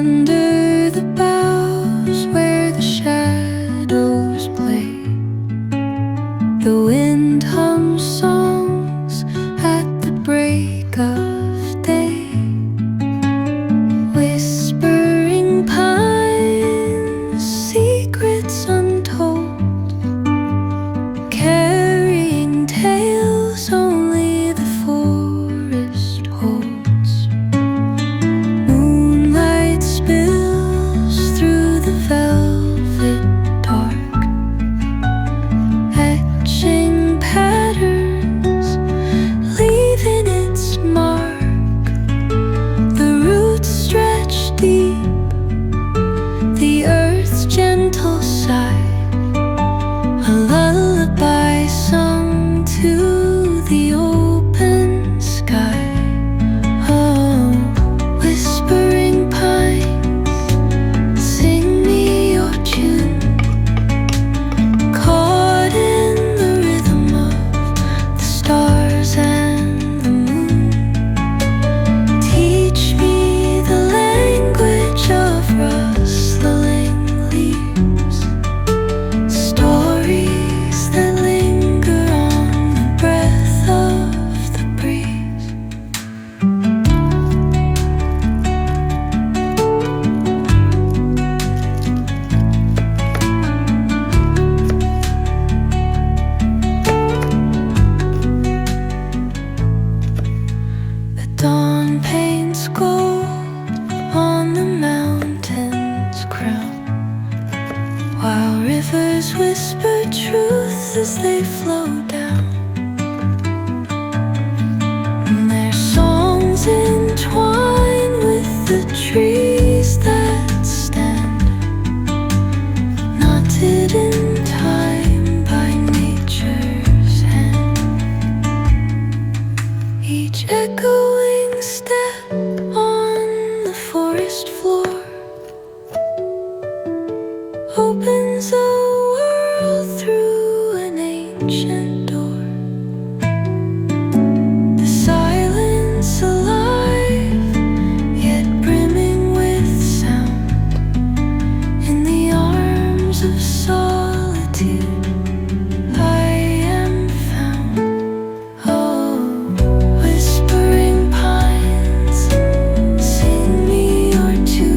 Under the boughs where the shadows play, the wind hums songs at the break of day. Whispering pines, secrets untold, carrying tales only the forest holds. Moonlight spills through the velvet dark, etching patterns, leaving its mark. The roots stretch deep, the earth's gentle sigh, a lullaby sung to the open sky. Oh, whispering pines, sing me your tune, caught in the rhythm of the stars and the moon. Teach me the language of rustling leaves, stories that linger on the breath of the breeze. The dawn paints gold on the mountain's crown, while rivers whisper truth as they flow down. And their songs entwine with the trees that stand, knotted in time by nature's hand. Each echoing step on the forest floor opens a world through an ancient door. The silence alive, yet brimming with sound. In the arms of solitude, I am found. Oh, whispering pines, sing me your tune.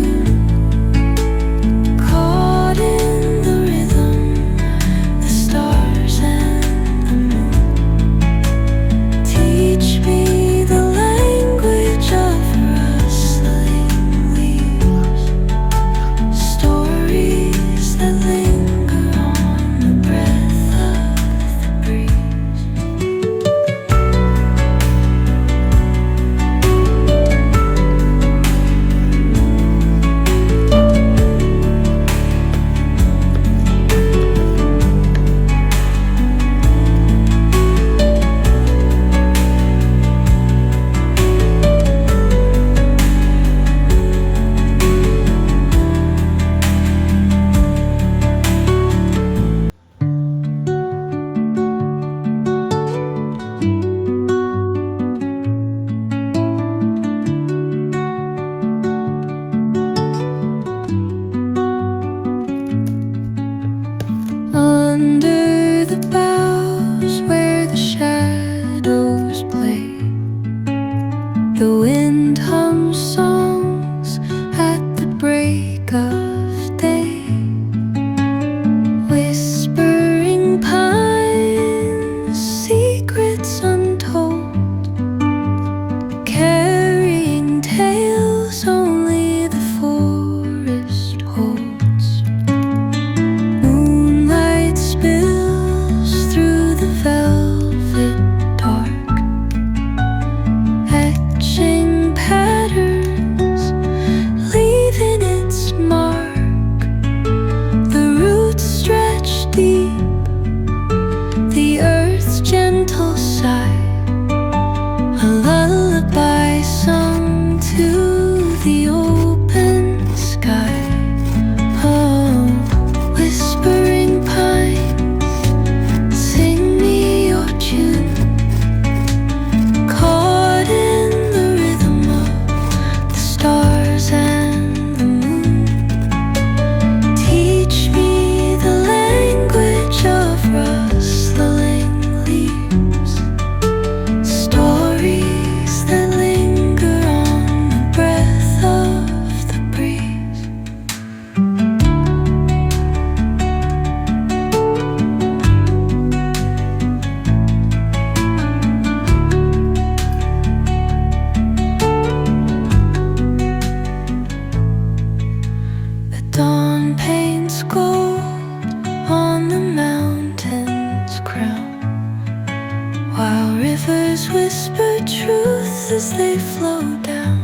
they flow down.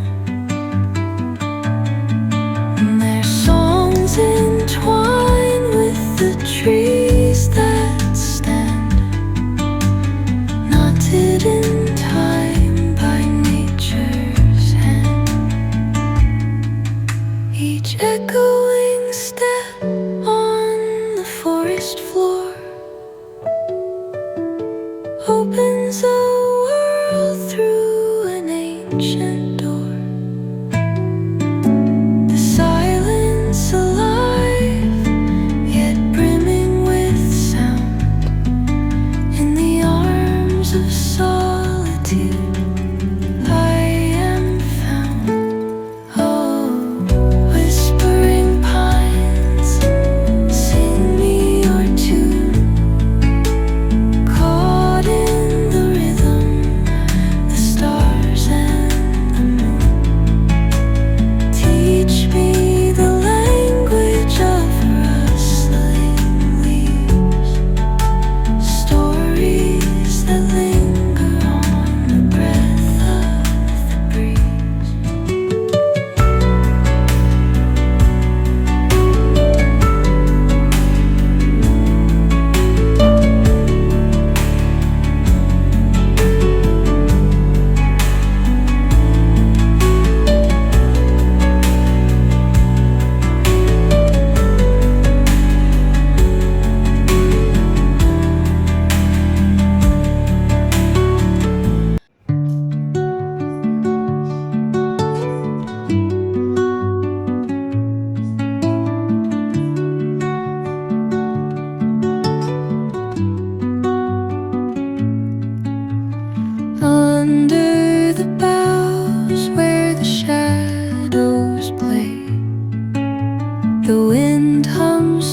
And their songs entwine with the trees that stand, knotted in time by nature's hand. Each echoing step on the forest floor opens a world through an ancient door. The silence alive, yet brimming with sound. In the arms of solitude I am found. Oh, whispering pines, sing me your tune. Caught in the rhythm, the stars and the moon. Teach me the language of rustling leaves, stories that linger on the breath of the breeze. Under the boughs where the shadows play, the wind hums